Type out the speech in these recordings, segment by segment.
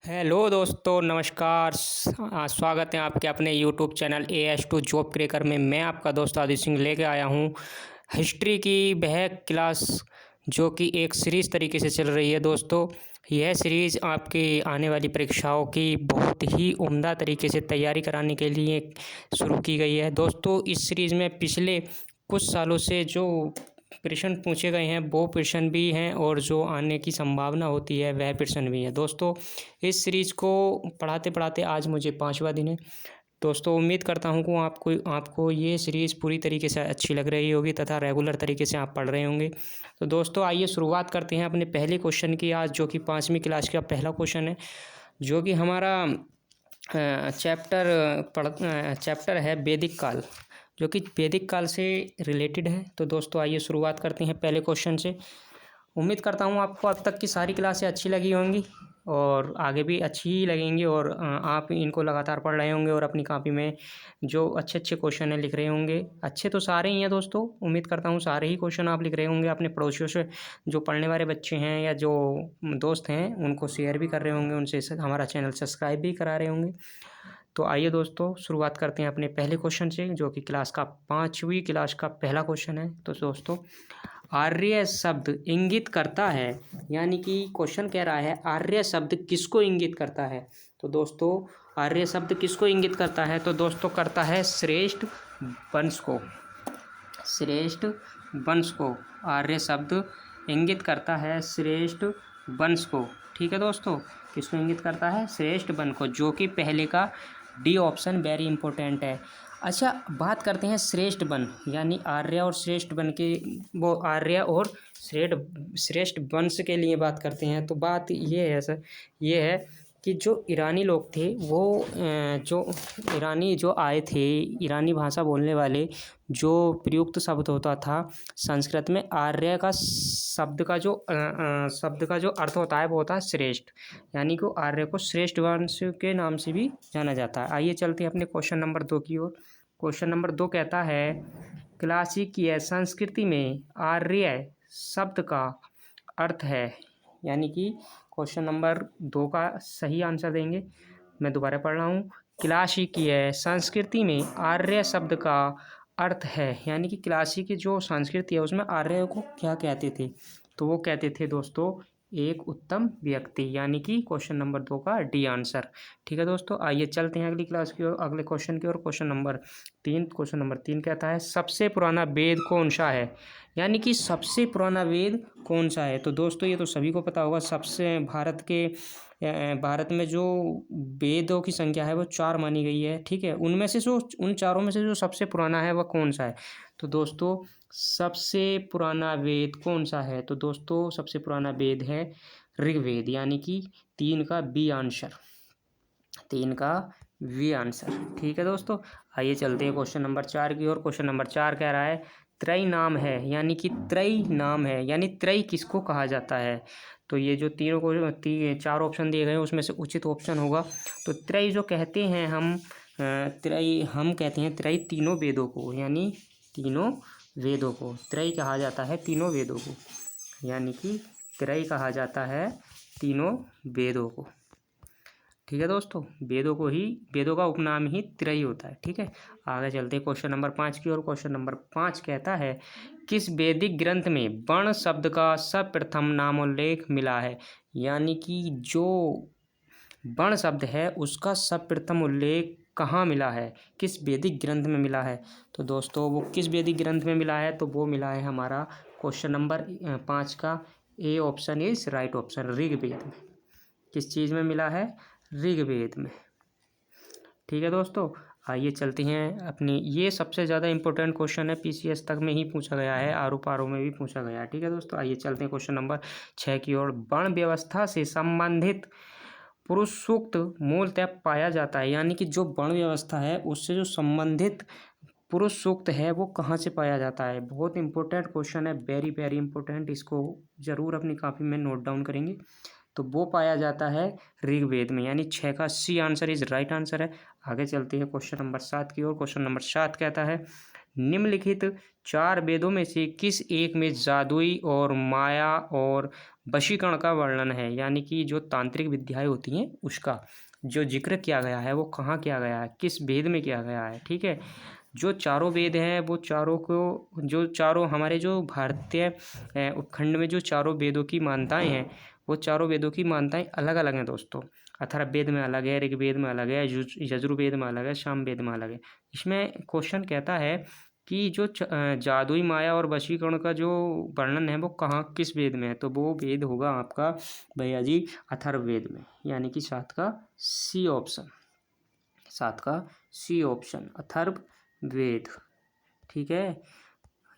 Hello दोस्तों, नमस्कार। स्वागत है आपके अपने YouTube channel AS2 job cracker में। मैं आपका दोस्त आदित्य सिंह लेके आया हूँ हिस्ट्री की वह क्लास जो कि एक सीरीज़ तरीके से चल रही है। दोस्तों, यह सीरीज़ आपकी आने वाली परीक्षाओं की बहुत ही उम्दा तरीके से तैयारी कराने के लिए शुरू की गई है। दोस्तों, इस सीरीज़ में पिछले कुछ सालों से जो प्रश्न पूछे गए हैं वो प्रश्न भी हैं और जो आने की संभावना होती है वह प्रश्न भी है। दोस्तों, इस सीरीज़ को पढ़ाते पढ़ाते आज मुझे 5वां दिन है। दोस्तों, उम्मीद करता हूँ कि आपको ये सीरीज़ पूरी तरीके से अच्छी लग रही होगी तथा रेगुलर तरीके से आप पढ़ रहे होंगे। तो दोस्तों, आइए शुरुआत करते हैं अपने पहले क्वेश्चन की आज, जो कि 5वीं क्लास का पहला क्वेश्चन है, जो कि हमारा चैप्टर है वैदिक काल, जो कि वैदिक काल से रिलेटेड है। तो दोस्तों, आइए शुरुआत करते हैं पहले क्वेश्चन से। उम्मीद करता हूँ आपको अब तक की सारी क्लासें अच्छी लगी होंगी और आगे भी अच्छी ही लगेंगी और आप इनको लगातार पढ़ रहे होंगे और अपनी कॉपी में जो अच्छे अच्छे क्वेश्चन है लिख रहे होंगे। अच्छे तो सारे ही हैं दोस्तों, उम्मीद करता हूँ सारे ही क्वेश्चन आप लिख रहे होंगे। अपने पड़ोसियों से जो पढ़ने वाले बच्चे हैं या जो दोस्त हैं उनको शेयर भी कर रहे होंगे, उनसे हमारा चैनल सब्सक्राइब भी करा रहे होंगे। तो आइए दोस्तों, शुरुआत करते हैं अपने पहले क्वेश्चन से, जो कि क्लास का 5वीं क्लास का पहला क्वेश्चन है। तो दोस्तों, आर्य शब्द इंगित करता है, यानी कि क्वेश्चन कह रहा है आर्य शब्द किसको इंगित करता है। तो दोस्तों, आर्य शब्द किसको इंगित करता है? तो दोस्तों, करता है श्रेष्ठ वंश को। श्रेष्ठ वंश को आर्य शब्द इंगित करता है, श्रेष्ठ वंश को। ठीक है दोस्तों, किसको इंगित करता है? श्रेष्ठ वंश को, जो कि पहले का डी ऑप्शन वेरी इंपॉर्टेंट है। अच्छा, बात करते हैं श्रेष्ठ वन, यानी आर्य और श्रेष्ठ वन के, वो आर्य और श्रेष्ठ वंश के लिए बात करते हैं। तो बात ये है सर, ये है कि जो ईरानी लोग थे वो जो ईरानी जो आए थे, ईरानी भाषा बोलने वाले, जो प्रयुक्त शब्द होता था संस्कृत में, आर्य का शब्द का जो अर्थ होता है वो होता है श्रेष्ठ, यानी कि आर्य को श्रेष्ठ वंश के नाम से भी जाना जाता है। आइए चलते हैं अपने क्वेश्चन नंबर 2 की ओर। क्वेश्चन नंबर 2 कहता है क्लासिकीय संस्कृति में आर्य शब्द का अर्थ है, यानी कि क्वेश्चन नंबर 2 का सही आंसर देंगे। मैं दोबारा पढ़ रहा हूँ। क्लासिकीय संस्कृति में आर्य शब्द का अर्थ है, यानी कि क्लासिक जो संस्कृति है उसमें आर्य को क्या कहते थे? तो वो कहते थे दोस्तों एक उत्तम व्यक्ति, यानी कि क्वेश्चन नंबर 2 का डी आंसर। ठीक है दोस्तों, आइए चलते हैं अगली क्लास की ओर, अगले क्वेश्चन की ओर। क्वेश्चन नंबर 3 कहता है सबसे पुराना वेद कौन सा है, यानी कि सबसे पुराना वेद कौन सा है। तो दोस्तों, ये तो सभी को पता होगा, सबसे भारत में जो वेदों की संख्या है वो 4 मानी गई है। ठीक है, उन चारों में से जो सबसे पुराना है वह कौन सा है? तो दोस्तों, सबसे पुराना वेद कौन सा है? तो दोस्तों, सबसे पुराना वेद है ऋग्वेद, यानी कि 3 का बी आंसर। 3 का वी आंसर। ठीक है दोस्तों, आइए चलते हैं क्वेश्चन नंबर 4 की ओर। क्वेश्चन नंबर 4 कह रहा है त्रय नाम है, यानी कि त्रय नाम है, यानी त्रय किसको कहा जाता है? तो ये जो तीनों को 4 ऑप्शन दिए गए हैं उसमें से उचित ऑप्शन होगा। तो त्रय जो कहते हैं हम कहते हैं त्रय तीनों वेदों को, यानी तीनों वेदों को त्रय कहा जाता है, तीनों वेदों को, यानी कि त्रय कहा जाता है तीनों वेदों को। ठीक है दोस्तों, वेदों का उपनाम ही त्रय होता है। ठीक है, आगे चलते हैं क्वेश्चन नंबर 5 की ओर। क्वेश्चन नंबर 5 कहता है किस वैदिक ग्रंथ में वर्ण शब्द का सर्वप्रथम नामोल्लेख मिला है, यानी कि जो वर्ण शब्द है उसका सर्वप्रथम उल्लेख कहाँ मिला है, किस वैदिक ग्रंथ में मिला है? तो दोस्तों, वो किस वैदिक ग्रंथ में मिला है? तो वो मिला है हमारा क्वेश्चन नंबर 5 का A option is right option, Rigveda में। किस चीज़ में मिला है? ऋग्वेद में। ठीक है दोस्तों, आइए चलते हैं अपनी, ये सबसे ज़्यादा इंपॉर्टेंट क्वेश्चन है, PCS तक में ही पूछा गया है, आर पारों में भी पूछा गया है। ठीक है दोस्तों, आइए चलते हैं क्वेश्चन नंबर 6 की ओर। वर्ण व्यवस्था से संबंधित पुरुष सूक्त मूलतः पाया जाता है, यानी कि जो वर्ण व्यवस्था है उससे जो संबंधित पुरुष सूक्त है वो कहाँ से पाया जाता है? बहुत इंपॉर्टेंट क्वेश्चन है, वेरी वेरी इंपॉर्टेंट, इसको जरूर अपनी कॉपी में नोट डाउन करेंगे। तो वो पाया जाता है ऋग्वेद में, यानी 6 का C answer is right answer है। आगे चलते हैं क्वेश्चन नंबर 7 की ओर। क्वेश्चन नंबर 7 कहता है निम्नलिखित 4 वेदों में से किस एक में जादुई और माया और वशीकरण का वर्णन है, यानी कि जो तांत्रिक विद्याएं होती हैं उसका जो जिक्र किया गया है वो कहाँ किया गया है, किस वेद में किया गया है। ठीक है, जो चारों वेद हैं वो चारों को, जो चारों हमारे जो भारतीय उपखंड में जो चारों वेदों की मान्यताएं हैं वो चारों वेदों की मान्यताएं अलग अलग हैं दोस्तों। अथर्ववेद में अलग है, ऋग्वेद में अलग है, यजुर्वेद में अलग है, सामवेद में अलग है। इसमें क्वेश्चन कहता है कि जो जादुई माया और वशीकरण का जो वर्णन है वो कहाँ किस वेद में है, तो वो वेद होगा आपका भैया जी अथर्ववेद में, यानी कि 7 का सी ऑप्शन, 7 का सी ऑप्शन अथर्ववेद। ठीक है,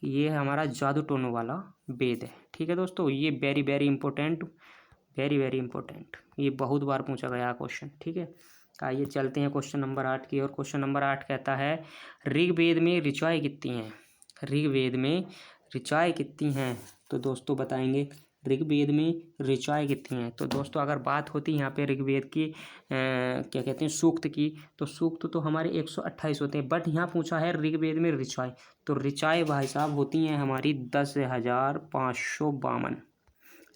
ये हमारा जादू टोने वाला वेद है। ठीक है दोस्तों, ये very very important, very very important, ये बहुत बार पूछा गया क्वेश्चन। ठीक है, आइए चलते हैं क्वेश्चन नंबर 8 की ओर। क्वेश्चन नंबर 8 कहता है ऋग्वेद में ऋचाएँ कितनी हैं, ऋग्वेद में ऋचाएँ कितनी हैं, तो दोस्तों बताएंगे ऋग्वेद में ऋचाएँ कितनी हैं। तो दोस्तों अगर बात होती है यहाँ पे ऋग्वेद की क्या कहते हैं सूक्त की, तो सूक्त तो हमारे 128 होते हैं, बट यहाँ पूछा है ऋग्वेद में ऋचाएँ, तो ऋचाएँ भाई साहब होती हैं हमारी 10,552।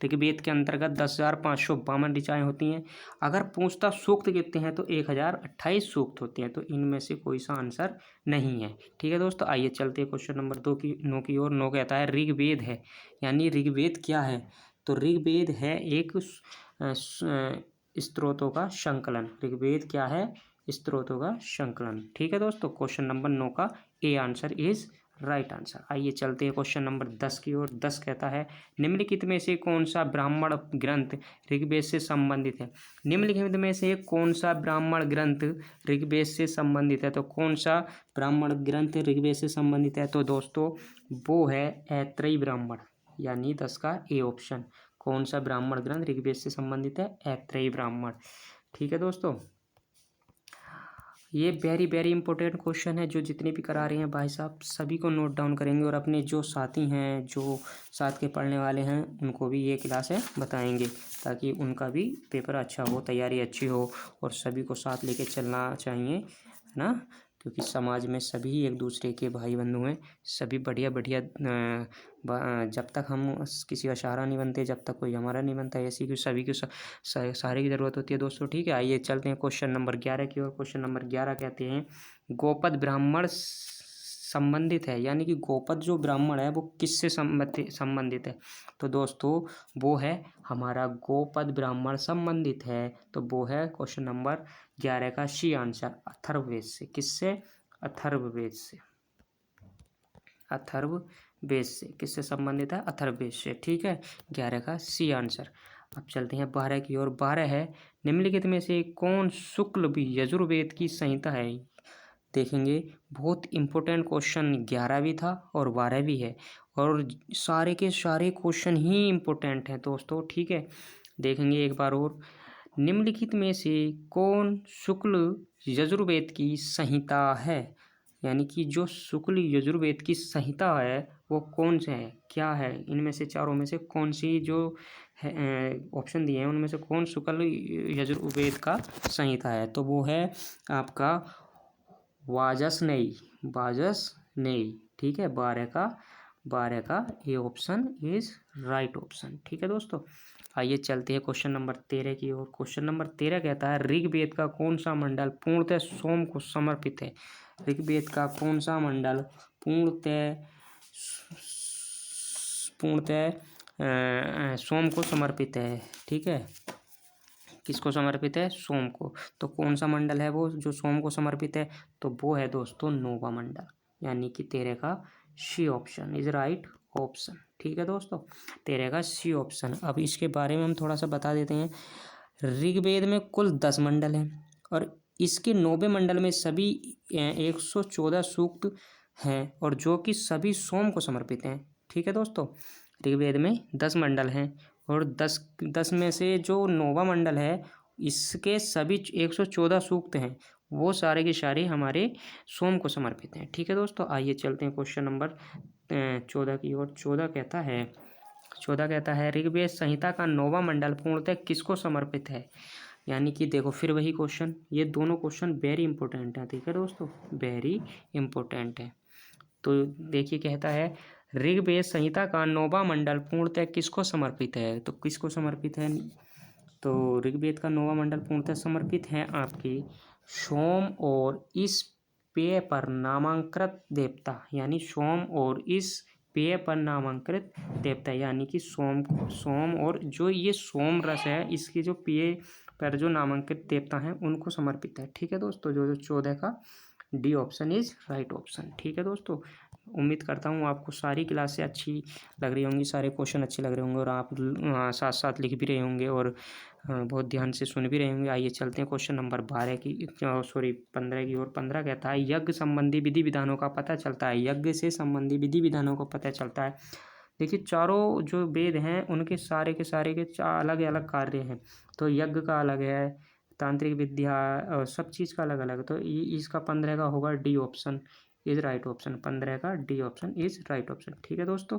ऋग्वेद के अंतर्गत 10,552 ऋचाएँ होती हैं। अगर पूछता सूक्त कितने हैं तो 1,028 सूक्त होते हैं, तो इनमें से कोई सा आंसर नहीं है। ठीक है दोस्तों, आइए चलते हैं क्वेश्चन नंबर 2 की 9 की ओर। 9 कहता है ऋग्वेद है, यानी ऋग्वेद क्या है, तो ऋग्वेद है एक स्त्रोतों का संकलन। ऋग्वेद क्या है, स्त्रोतों का संकलन। ठीक है दोस्तों, क्वेश्चन नंबर 9 का A answer is right answer. आइए चलते हैं क्वेश्चन नंबर 10 की ओर। 10 कहता है निम्नलिखित में से कौन सा ब्राह्मण ग्रंथ ऋग्वेद से संबंधित है, निम्नलिखित में से कौन सा ब्राह्मण ग्रंथ ऋग्वेद से संबंधित है, तो कौन सा ब्राह्मण ग्रंथ ऋग्वेद से संबंधित है, तो दोस्तों वो है ऐत्रेयी ब्राह्मण, यानी 10 का ए ऑप्शन। कौन सा ब्राह्मण ग्रंथ ऋग्वेद से संबंधित है, ऐत्रेयी ब्राह्मण। ठीक है दोस्तों, ये वेरी वेरी इंपॉर्टेंट क्वेश्चन है, जो जितने भी करा रहे हैं भाई साहब सभी को नोट डाउन करेंगे, और अपने जो साथी हैं जो साथ के पढ़ने वाले हैं उनको भी ये क्लास है बताएंगे, ताकि उनका भी पेपर अच्छा हो, तैयारी अच्छी हो, और सभी को साथ लेके चलना चाहिए, है ना, क्योंकि समाज में सभी एक दूसरे के भाई बंधु हैं। सभी बढ़िया बढ़िया जब तक हम किसी का सहारा नहीं बनते, जब तक कोई हमारा नहीं बनता, ऐसी कि सभी की सहारे की ज़रूरत होती है दोस्तों। ठीक है, आइए चलते हैं क्वेश्चन नंबर 11 की ओर। क्वेश्चन नंबर 11 कहते हैं गोपद ब्राह्मण संबंधित है, यानी कि गोपद जो ब्राह्मण है वो किससे संबंधित है, तो दोस्तों वो है हमारा गोपद ब्राह्मण संबंधित है, तो वो है क्वेश्चन नंबर 11 का सी आंसर अथर्ववेद से। किससे, अथर्ववेद से, अथर्ववेद से किससे संबंधित है, अथर्ववेद से। ठीक है, 11 का सी आंसर। अब चलते हैं 12 की ओर। 12 है निम्नलिखित में से कौन शुक्ल भी यजुर्वेद की संहिता है, देखेंगे बहुत इंपॉर्टेंट क्वेश्चन 11 भी था और 12 भी है, और सारे के सारे क्वेश्चन ही इंपॉर्टेंट हैं दोस्तों। ठीक है, देखेंगे एक बार और, निम्नलिखित में से कौन शुक्ल यजुर्वेद की संहिता है, यानी कि जो शुक्ल यजुर्वेद की संहिता है वो कौन से है, क्या है, इनमें से चारों में से कौन सी जो ऑप्शन दिए हैं उनमें से कौन शुक्ल यजुर्वेद का संहिता है, तो वो है आपका वाजसनेयी, वाजसनेयी। ठीक है, 12 का ये ऑप्शन इज राइट ऑप्शन। ठीक है दोस्तों, आइए चलते हैं क्वेश्चन नंबर 13 की ओर। क्वेश्चन नंबर 13 कहता है ऋग्वेद का कौन सा मंडल पूर्णतः सोम को समर्पित है, ऋग्वेद का कौन सा मंडल पूर्णतः सोम को समर्पित है। ठीक है, किसको समर्पित है, सोम को, तो कौन सा मंडल है वो जो सोम को समर्पित है, तो वो है दोस्तों नौवा मंडल, यानी कि 13 का C option is right option. ठीक है दोस्तों, 13 का सी ऑप्शन। अब इसके बारे में हम थोड़ा सा बता देते हैं। ऋग्वेद में कुल 10 मंडल हैं, और इसके 9वें मंडल में सभी 114 सूक्त हैं, और जो कि सभी सोम को समर्पित हैं। ठीक है दोस्तों, ऋग्वेद में 10 मंडल हैं, और 10 में से जो 9वां मंडल है इसके सभी 114 सूक्त हैं, वो सारे के सारे हमारे सोम को समर्पित हैं। ठीक है दोस्तों, आइए चलते हैं क्वेश्चन नंबर 14 की ओर। 14 कहता है ऋग्वेद संहिता का 9वां मंडल पूर्णतः किसको समर्पित है, यानी कि देखो फिर वही क्वेश्चन, ये दोनों क्वेश्चन वेरी इंपॉर्टेंट हैं। ठीक है दोस्तों, वेरी इंपॉर्टेंट है। तो देखिए कहता है ऋग्वेद संहिता का 9वां मंडल पूर्णतः किसको समर्पित है। तो किसको समर्पित है, तो ऋग्वेद का 9वां मंडल पूर्णतः समर्पित है आपके सोम और इस पेय पर नामांकृत देवता, यानी सोम और इस पेय पर नामांकृत देवता, यानी कि सोम और जो ये सोम रस है इसके जो पेय पर जो नामांकित देवता हैं उनको समर्पित है। ठीक है दोस्तों, जो 14 का D option is right option. ठीक है दोस्तों, उम्मीद करता हूँ आपको सारी क्लासें अच्छी लग रही होंगी, सारे क्वेश्चन अच्छे लग रहे होंगे और आप साथ साथ लिख भी रहे होंगे और बहुत ध्यान से सुन भी रहे होंगे। आइए चलते हैं क्वेश्चन नंबर 12 की, सॉरी 15 की ओर। 15 कहता है यज्ञ संबंधी विधि विधानों का पता चलता है, यज्ञ से संबंधी विधि विधानों का पता चलता है। देखिए चारों जो वेद हैं उनके सारे के अलग अलग कार्य हैं। तो यज्ञ का अलग है, तांत्रिक विद्या सब चीज़ का अलग अलग। तो इसका 15 का होगा D option is right option. 15 का D option is right option. ठीक है दोस्तों,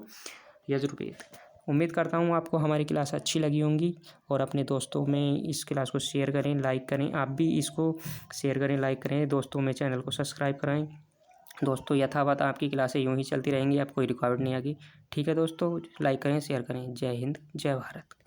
यजुर्वेद। उम्मीद करता हूँ आपको हमारी क्लास अच्छी लगी होंगी और अपने दोस्तों में इस क्लास को शेयर करें, लाइक करें। आप भी इसको शेयर करें, लाइक करें, दोस्तों में चैनल को सब्सक्राइब कराएं। दोस्तों यथावत आपकी क्लासें यूँ ही चलती रहेंगी, आप कोई रुकावट नहीं आएगी। ठीक है दोस्तों, लाइक करें, शेयर करें। जय हिंद, जय भारत।